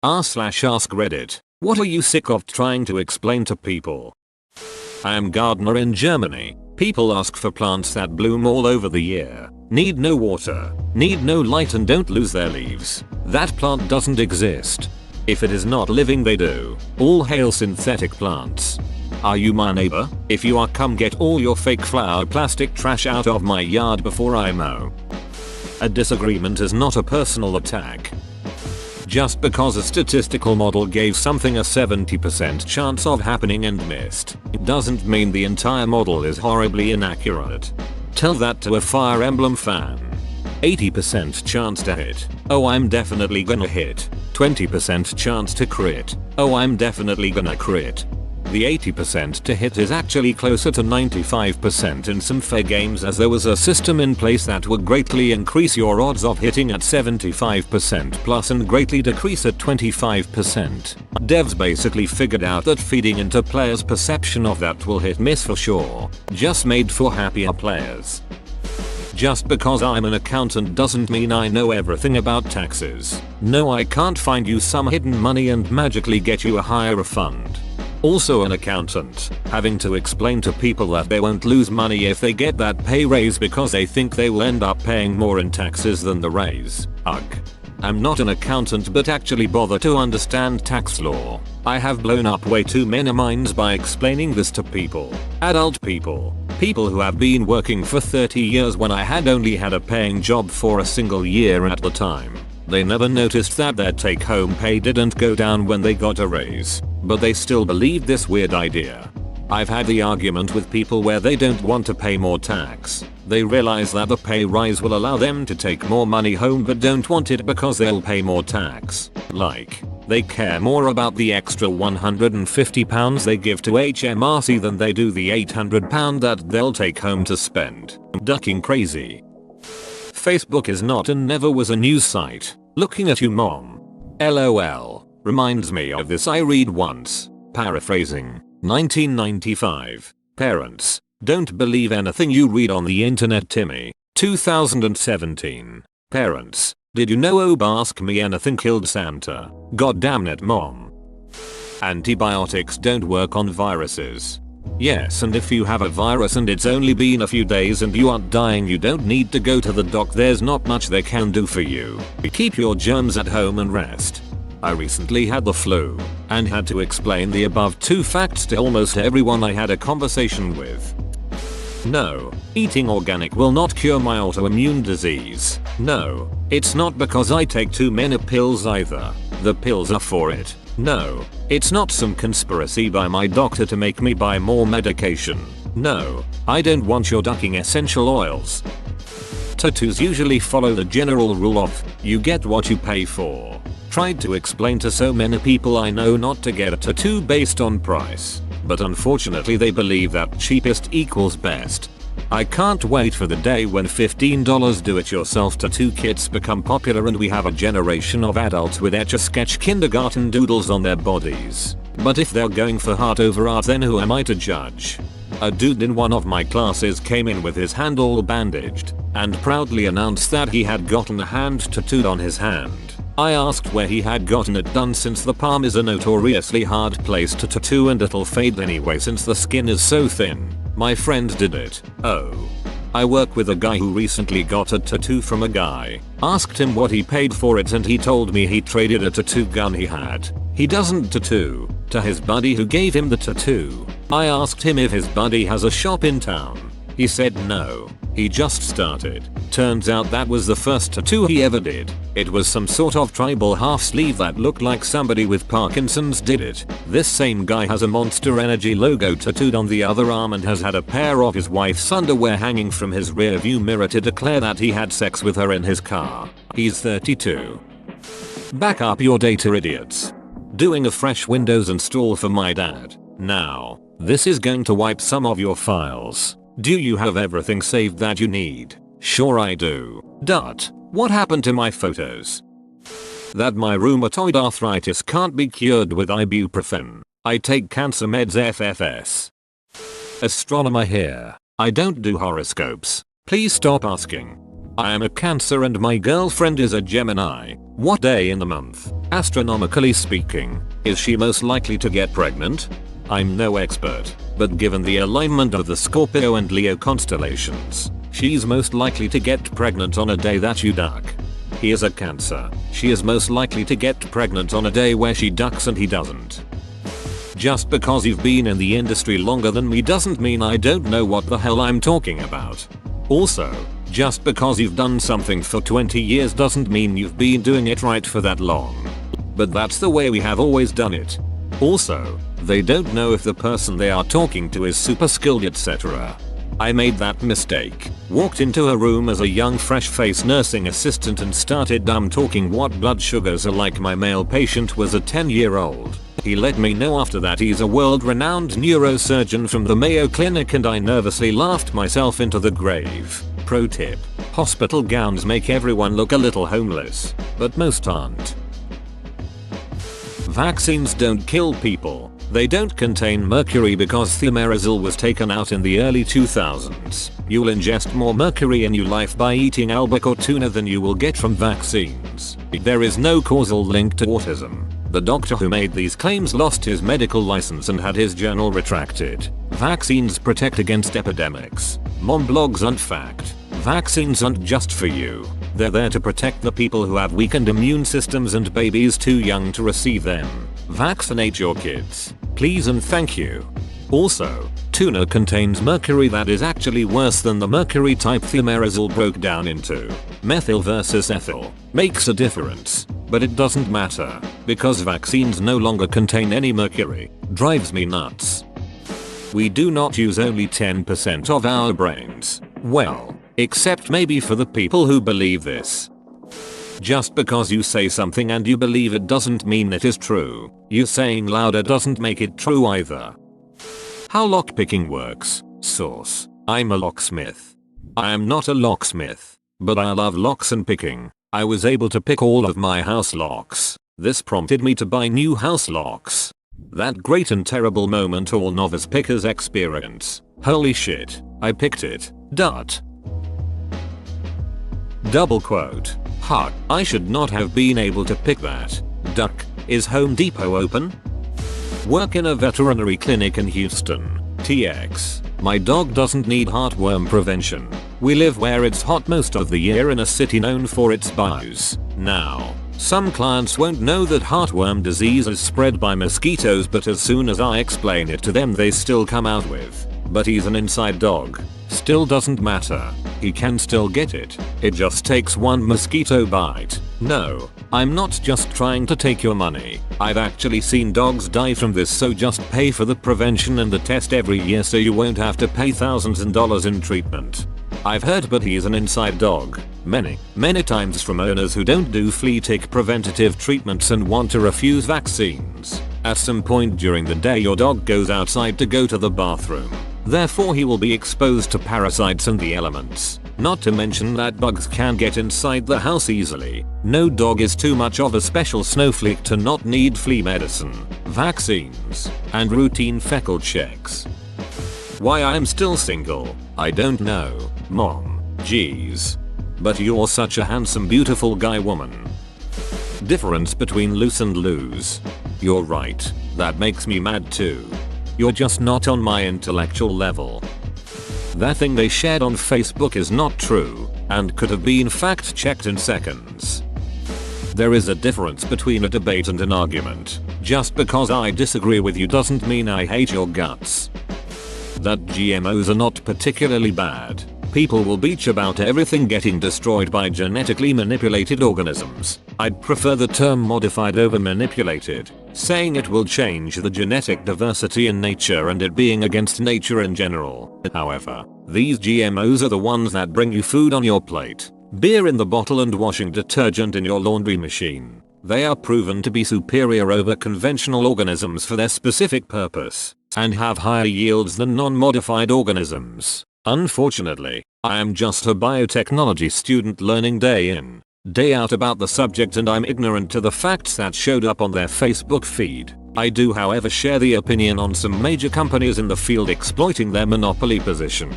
r/ask Reddit. What are you sick of trying to explain to people? I am gardener in Germany. People ask for plants that bloom all over the year, need no water, need no light and don't lose their leaves. That plant doesn't exist. If it is not living they do. All hail synthetic plants. Are you my neighbor? If you are, come get all your fake flower plastic trash out of my yard before I mow. A disagreement is not a personal attack. Just because a statistical model gave something a 70% chance of happening and missed, it doesn't mean the entire model is horribly inaccurate. Tell that to a Fire Emblem fan. 80% chance to hit. Oh, I'm definitely gonna hit. 20% chance to crit. Oh, I'm definitely gonna crit. The 80% to hit is actually closer to 95% in some fair games, as there was a system in place that would greatly increase your odds of hitting at 75% plus and greatly decrease at 25%. Devs basically figured out that feeding into players' perception of that will hit miss for sure, just made for happier players. Just because I'm an accountant doesn't mean I know everything about taxes. No, I can't find you some hidden money and magically get you a higher refund. Also an accountant, having to explain to people that they won't lose money if they get that pay raise because they think they will end up paying more in taxes than the raise. Ugh. I'm not an accountant but actually bother to understand tax law. I have blown up way too many minds by explaining this to people. Adult people. People who have been working for 30 years when I had only had a paying job for a single year at the time. They never noticed that their take-home pay didn't go down when they got a raise, but they still believed this weird idea. I've had the argument with people where they don't want to pay more tax. They realize that the pay rise will allow them to take more money home but don't want it because they'll pay more tax. Like, they care more about the extra £150 they give to HMRC than they do the £800 that they'll take home to spend. Ducking crazy. Facebook is not and never was a news site. Looking at you, mom. LOL. Reminds me of this I read once. Paraphrasing. 1995. Parents, don't believe anything you read on the internet, Timmy. 2017. Parents, did you know Ob Ask Me Anything killed Santa? God damn it, mom. Antibiotics don't work on viruses. Yes, and if you have a virus and it's only been a few days and you aren't dying, you don't need to go to the doc. There's not much they can do for you. Keep your germs at home and rest. I recently had the flu and had to explain the above two facts to almost everyone I had a conversation with. No, eating organic will not cure my autoimmune disease. No, it's not because I take too many pills either. The pills are for it. No, it's not some conspiracy by my doctor to make me buy more medication. No, I don't want your ducking essential oils. Tattoos usually follow the general rule of, you get what you pay for. Tried to explain to so many people I know not to get a tattoo based on price, but unfortunately they believe that cheapest equals best. I can't wait for the day when $15 do-it-yourself tattoo kits become popular and we have a generation of adults with Etch-a-Sketch kindergarten doodles on their bodies. But if they're going for heart over art, then who am I to judge? A dude in one of my classes came in with his hand all bandaged and proudly announced that he had gotten a hand tattooed on his hand. I asked where he had gotten it done since the palm is a notoriously hard place to tattoo and it'll fade anyway since the skin is so thin. My friend did it. Oh. I work with a guy who recently got a tattoo from a guy. Asked him what he paid for it and he told me he traded a tattoo gun he had. He doesn't tattoo. To his buddy who gave him the tattoo. I asked him if his buddy has a shop in town. He said no. He just started. Turns out that was the first tattoo he ever did. It was some sort of tribal half sleeve that looked like somebody with Parkinson's did it. This same guy has a Monster Energy logo tattooed on the other arm and has had a pair of his wife's underwear hanging from his rear view mirror to declare that he had sex with her in his car. He's 32. Back up your data, idiots. Doing a fresh Windows install for my dad. Now, this is going to wipe some of your files. Do you have everything saved that you need? Sure I do. What happened to my photos? That my rheumatoid arthritis can't be cured with ibuprofen. I take cancer meds FFS. Astronomer here. I don't do horoscopes. Please stop asking. I am a Cancer and my girlfriend is a Gemini. What day in the month, astronomically speaking, is she most likely to get pregnant? I'm no expert, but given the alignment of the Scorpio and Leo constellations, she's most likely to get pregnant on a day that you duck. He is a Cancer. She is most likely to get pregnant on a day where she ducks and he doesn't. Just because you've been in the industry longer than me doesn't mean I don't know what the hell I'm talking about. Also, just because you've done something for 20 years doesn't mean you've been doing it right for that long. But that's the way we have always done it. Also, they don't know if the person they are talking to is super skilled, etc. I made that mistake. Walked into a room as a young fresh-faced nursing assistant and started talking what blood sugars are like. My male patient was a 10-year-old. He let me know after that he's a world-renowned neurosurgeon from the Mayo Clinic and I nervously laughed myself into the grave. Pro tip: hospital gowns make everyone look a little homeless, but most aren't. Vaccines don't kill people. They don't contain mercury because thimerosal was taken out in the early 2000s. You'll ingest more mercury in your life by eating albacore tuna than you will get from vaccines. There is no causal link to autism. The doctor who made these claims lost his medical license and had his journal retracted. Vaccines protect against epidemics. Mom blogs aren't fact. Vaccines aren't just for you. They're there to protect the people who have weakened immune systems and babies too young to receive them. Vaccinate your kids, please and thank you. Also, tuna contains mercury that is actually worse than the mercury type thimerosal broke down into. Methyl versus ethyl makes a difference, but it doesn't matter because vaccines no longer contain any mercury. Drives me nuts. We do not use only 10% of our brains. Well, except maybe for the people who believe this. Just because you say something and you believe it doesn't mean it is true. You saying louder doesn't make it true either. How lockpicking works. Source: I'm a locksmith. I am not a locksmith, but I love locks and picking. I was able to pick all of my house locks. This prompted me to buy new house locks. That great and terrible moment all novice pickers experience. Holy shit, I picked it. Dot. Double quote. Ha, I should not have been able to pick that. Duck. Is Home Depot open? Work in a veterinary clinic in Houston, TX. My dog doesn't need heartworm prevention. We live where it's hot most of the year in a city known for its bayous. Now, some clients won't know that heartworm disease is spread by mosquitoes, but as soon as I explain it to them they still come out with, "But he's an inside dog." Still doesn't matter. He can still get it. It just takes one mosquito bite. No, I'm not just trying to take your money. I've actually seen dogs die from this, so just pay for the prevention and the test every year so you won't have to pay thousands of dollars in treatment. I've heard but he's an inside dog many times from owners who don't do flea tick preventative treatments and want to refuse vaccines. At some point during the day your dog goes outside to go to the bathroom. Therefore he will be exposed to parasites and the elements. Not to mention that bugs can get inside the house easily. No dog is too much of a special snowflake to not need flea medicine, vaccines, and routine fecal checks. Why I'm still single, I don't know. Mom, geez. But you're such a handsome beautiful guy woman. Difference between loose and lose. You're right, that makes me mad too. You're just not on my intellectual level. That thing they shared on Facebook is not true, and could have been fact checked in seconds. There is a difference between a debate and an argument. Just because I disagree with you doesn't mean I hate your guts. That GMOs are not particularly bad. People will bitch about everything getting destroyed by genetically manipulated organisms. I'd prefer the term modified over manipulated, saying it will change the genetic diversity in nature and it being against nature in general. However, these GMOs are the ones that bring you food on your plate, beer in the bottle and washing detergent in your laundry machine. They are proven to be superior over conventional organisms for their specific purpose, and have higher yields than non-modified organisms. Unfortunately, I am just a biotechnology student learning day in, day out about the subject, and I'm ignorant to the facts that showed up on their Facebook feed. I do however share the opinion on some major companies in the field exploiting their monopoly position.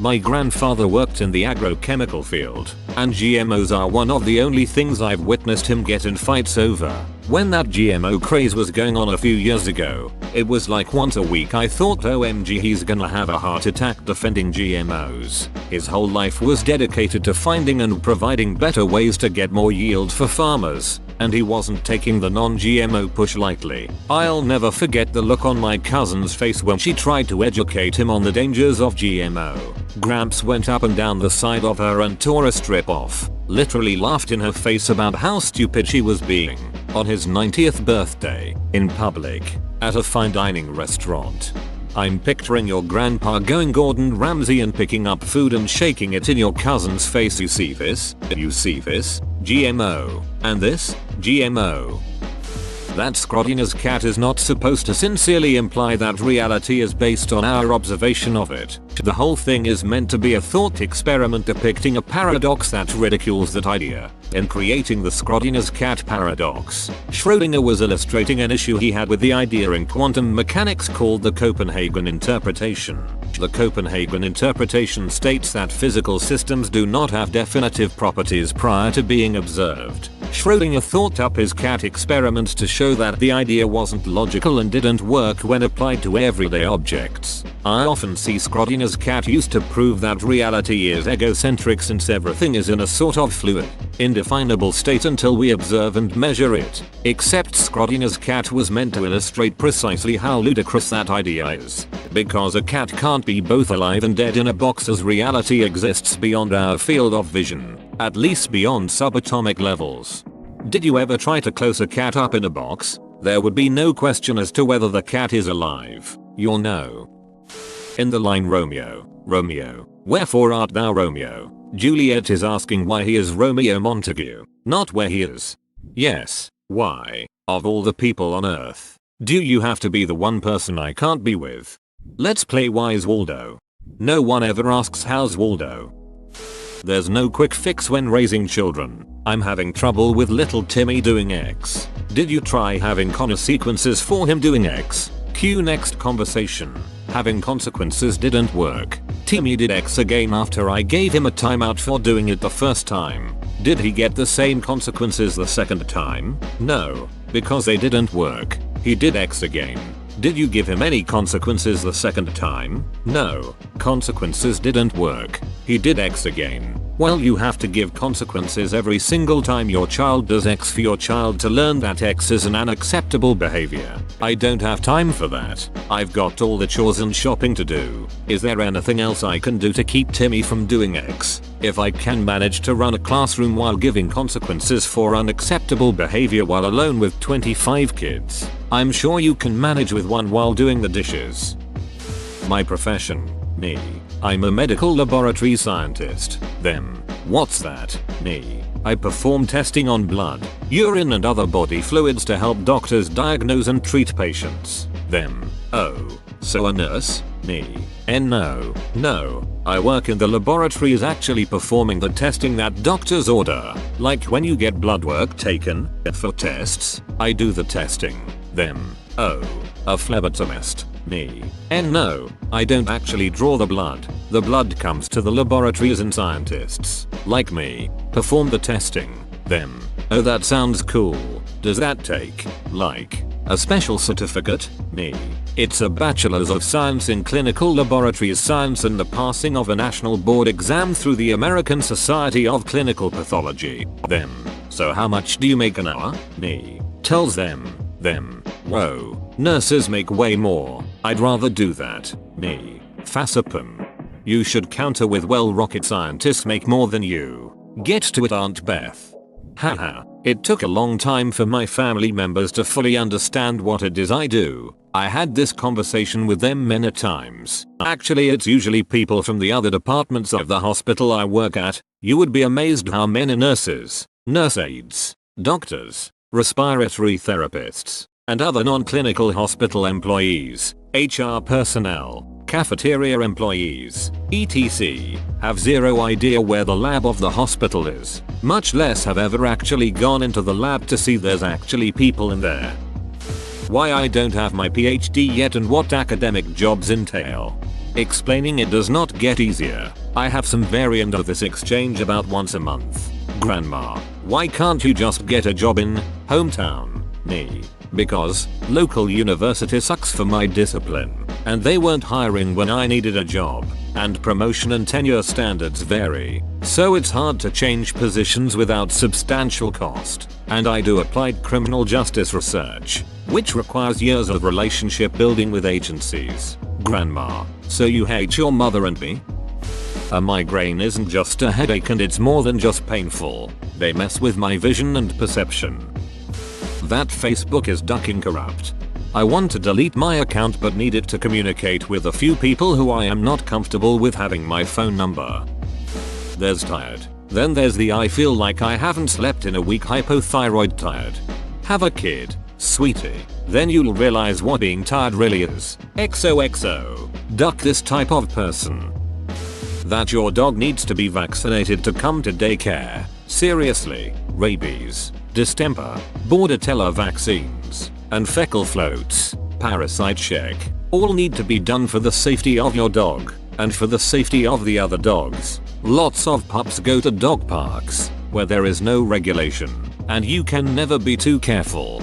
My grandfather worked in the agrochemical field, and GMOs are one of the only things I've witnessed him get in fights over. When that GMO craze was going on a few years ago, it was like once a week I thought, OMG, he's gonna have a heart attack defending GMOs. His whole life was dedicated to finding and providing better ways to get more yield for farmers, and he wasn't taking the non-GMO push lightly. I'll never forget the look on my cousin's face when she tried to educate him on the dangers of GMO. Gramps went up and down the side of her and tore a strip off, literally laughed in her face about how stupid she was being, on his 90th birthday, in public, at a fine dining restaurant. I'm picturing your grandpa going Gordon Ramsay and picking up food and shaking it in your cousin's face. You see this? You see this? GMO. And this? GMO. That Scrodinger's cat is not supposed to sincerely imply that reality is based on our observation of it. The whole thing is meant to be a thought experiment depicting a paradox that ridicules that idea. In creating the Scrodinger's cat paradox, Schrödinger was illustrating an issue he had with the idea in quantum mechanics called the Copenhagen interpretation. The Copenhagen interpretation states that physical systems do not have definitive properties prior to being observed. Schrödinger thought up his cat experiment to show that the idea wasn't logical and didn't work when applied to everyday objects. I often see Scrodinger's cat used to prove that reality is egocentric since everything is in a sort of fluid, indefinable state until we observe and measure it. Except Scrodinger's cat was meant to illustrate precisely how ludicrous that idea is. Because a cat can't be both alive and dead in a box, as reality exists beyond our field of vision, at least beyond subatomic levels. Did you ever try to close a cat up in a box? There would be no question as to whether the cat is alive. You'll know. In the line Romeo, Romeo, wherefore art thou Romeo? Juliet is asking why he is Romeo Montague, not where he is. Yes, why, of all the people on earth, do you have to be the one person I can't be with? Let's play Where's Waldo. No one ever asks how's Waldo. There's no quick fix when raising children. I'm having trouble with little Timmy doing X. Did you try having consequences for him doing X? Cue next conversation. Having consequences didn't work. Timmy did X again after I gave him a timeout for doing it the first time. Did he get the same consequences the second time? No, because they didn't work. He did X again. Did you give him any consequences the second time? No, consequences didn't work. He did X again. Well, you have to give consequences every single time your child does X for your child to learn that X is an unacceptable behavior. I don't have time for that. I've got all the chores and shopping to do. Is there anything else I can do to keep Timmy from doing X? If I can manage to run a classroom while giving consequences for unacceptable behavior while alone with 25 kids, I'm sure you can manage with one while doing the dishes. My profession. Me. I'm a medical laboratory scientist. Them. What's that? Me. I perform testing on blood, urine and other body fluids to help doctors diagnose and treat patients. Them. Oh. So a nurse? Me. No. I work in the laboratory is actually performing the testing that doctors order. Like when you get blood work taken for tests, I do the testing. Them. Oh. A phlebotomist. Me. No, I don't actually draw the blood. The blood comes to the laboratories and scientists, like me, perform the testing. Them. Oh, that sounds cool. Does that take, like, a special certificate? Me. It's a Bachelor's of Science in Clinical Laboratory Science and the passing of a national board exam through the American Society of Clinical Pathology. Them. So how much do you make an hour? Me. Tells them. Them. Whoa. Nurses make way more. I'd rather do that. Me. Fassapum. You should counter with, well, rocket scientists make more than you. Get to it, Aunt Beth. Haha. It took a long time for my family members to fully understand what it is I do. I had this conversation with them many times. Actually, it's usually people from the other departments of the hospital I work at. You would be amazed how many nurses, nurse aides, doctors, respiratory therapists, and other non-clinical hospital employees, HR personnel, cafeteria employees, etc. have zero idea where the lab of the hospital is, much less have ever actually gone into the lab to see there's actually people in there. Why I don't have my PhD yet and what academic jobs entail. Explaining it does not get easier. I have some variant of this exchange about once a month. Grandma, why can't you just get a job in hometown? Me. Because local university sucks for my discipline, and they weren't hiring when I needed a job, and promotion and tenure standards vary, so it's hard to change positions without substantial cost. And I do applied criminal justice research, which requires years of relationship building with agencies. Grandma, so you hate your mother and me? A migraine isn't just a headache, and it's more than just painful. They mess with my vision and perception. That Facebook is ducking corrupt. I want to delete my account but need it to communicate with a few people who I am not comfortable with having my phone number. There's tired. Then there's the I feel like I haven't slept in a week hypothyroid tired. Have a kid, sweetie. Then you'll realize what being tired really is. XOXO. Duck this type of person. That your dog needs to be vaccinated to come to daycare. Seriously, rabies, distemper, bordetella vaccines, and fecal floats, parasite check, all need to be done for the safety of your dog, and for the safety of the other dogs. Lots of pups go to dog parks, where there is no regulation, and you can never be too careful.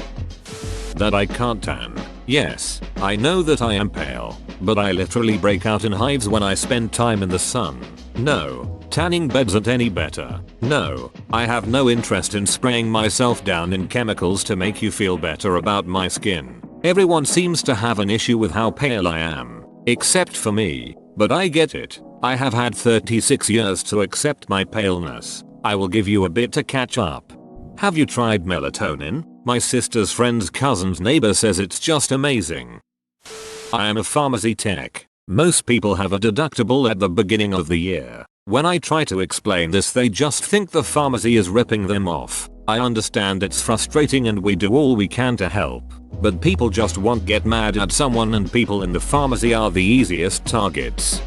That I can't tan. Yes, I know that I am pale, but I literally break out in hives when I spend time in the sun. No, tanning beds aren't any better. No, I have no interest in spraying myself down in chemicals to make you feel better about my skin. Everyone seems to have an issue with how pale I am, except for me, but I get it. I have had 36 years to accept my paleness. I will give you a bit to catch up. Have you tried melatonin? My sister's friend's cousin's neighbor says it's just amazing. I am a pharmacy tech. Most people have a deductible at the beginning of the year. When I try to explain this, they just think the pharmacy is ripping them off. I understand it's frustrating and we do all we can to help, but people just won't get mad at someone, and people in the pharmacy are the easiest targets.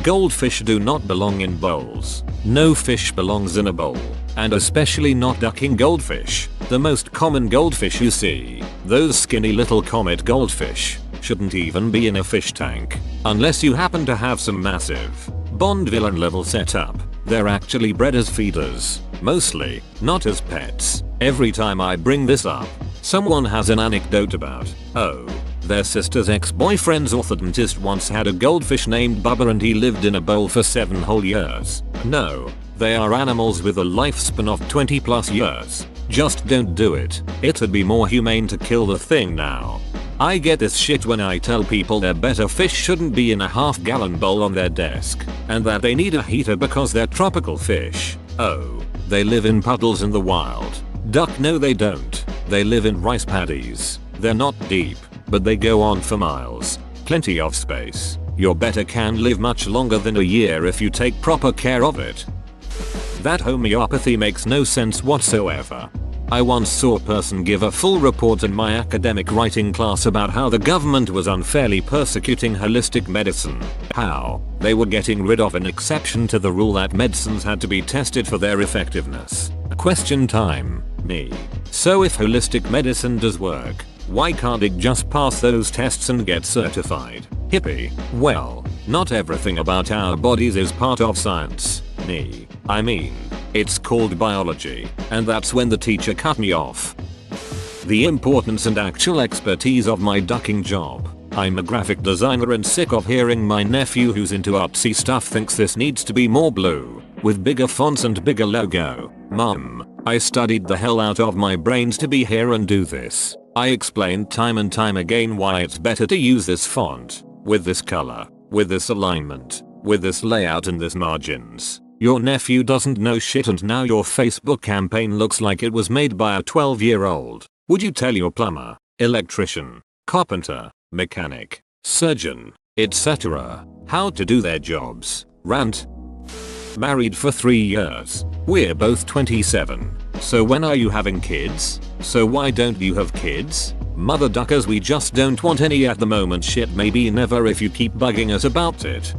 Goldfish do not belong in bowls. No fish belongs in a bowl, and especially not ducking goldfish. The most common goldfish you see, those skinny little comet goldfish, shouldn't even be in a fish tank, unless you happen to have some massive Bond villain level setup. They're actually bred as feeders, mostly, not as pets. Every time I bring this up, someone has an anecdote about, oh, their sister's ex-boyfriend's orthodontist once had a goldfish named Bubba and he lived in a bowl for 7 whole years. No, they are animals with a lifespan of 20 plus years. Just don't do it. It'd be more humane to kill the thing now. I get this shit when I tell people their better fish shouldn't be in a half-gallon bowl on their desk, and that they need a heater because they're tropical fish. Oh, they live in puddles in the wild. Duck, no they don't. They live in rice paddies. They're not deep, but they go on for miles. Plenty of space. Your better can live much longer than a year if you take proper care of it. That homeopathy makes no sense whatsoever. I once saw a person give a full report in my academic writing class about how the government was unfairly persecuting holistic medicine. How they were getting rid of an exception to the rule that medicines had to be tested for their effectiveness. Question time. Me. So if holistic medicine does work, why can't it just pass those tests and get certified? Hippie. Well, not everything about our bodies is part of science. Me. I mean, it's called biology, and that's when the teacher cut me off. The importance and actual expertise of my ducking job. I'm a graphic designer and sick of hearing my nephew who's into artsy stuff thinks this needs to be more blue, with bigger fonts and bigger logo. Mom, I studied the hell out of my brains to be here and do this. I explained time and time again why it's better to use this font, with this color, with this alignment, with this layout and this margins. Your nephew doesn't know shit and now your Facebook campaign looks like it was made by a 12-year-old. Would you tell your plumber, electrician, carpenter, mechanic, surgeon, etc. how to do their jobs? Rant. Married for 3 years. We're both 27. So when are you having kids? So why don't you have kids? Mother duckers, we just don't want any at the moment. Shit, maybe never if you keep bugging us about it.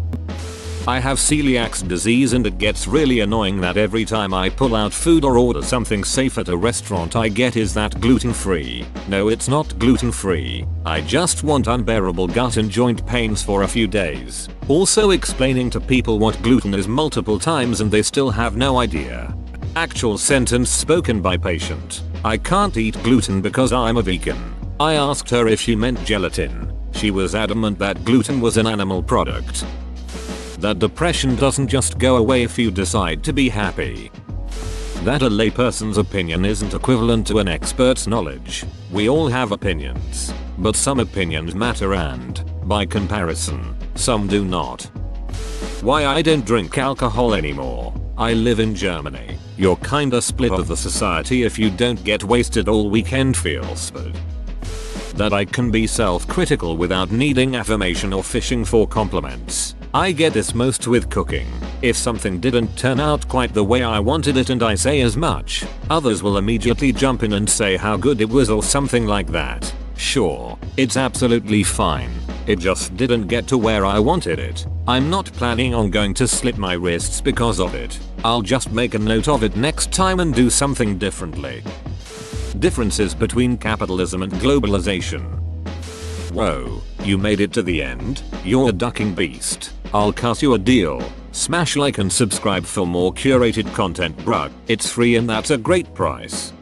I have celiac disease and it gets really annoying that every time I pull out food or order something safe at a restaurant I get is that gluten free. No, it's not gluten free. I just want unbearable gut and joint pains for a few days. Also explaining to people what gluten is multiple times and they still have no idea. Actual sentence spoken by patient. I can't eat gluten because I'm a vegan. I asked her if she meant gelatin. She was adamant that gluten was an animal product. That depression doesn't just go away if you decide to be happy. That a layperson's opinion isn't equivalent to an expert's knowledge. We all have opinions, but some opinions matter and, by comparison, some do not. Why I don't drink alcohol anymore. I live in Germany. You're kinda split of the society if you don't get wasted all weekend feels bad. That I can be self-critical without needing affirmation or fishing for compliments. I get this most with cooking. If something didn't turn out quite the way I wanted it and I say as much, others will immediately jump in and say how good it was or something like that. Sure, it's absolutely fine. It just didn't get to where I wanted it. I'm not planning on going to slit my wrists because of it. I'll just make a note of it next time and do something differently. Differences between capitalism and globalization. Whoa, you made it to the end? You're a ducking beast. I'll cut you a deal. Smash like and subscribe for more curated content, bruh. It's free and that's a great price.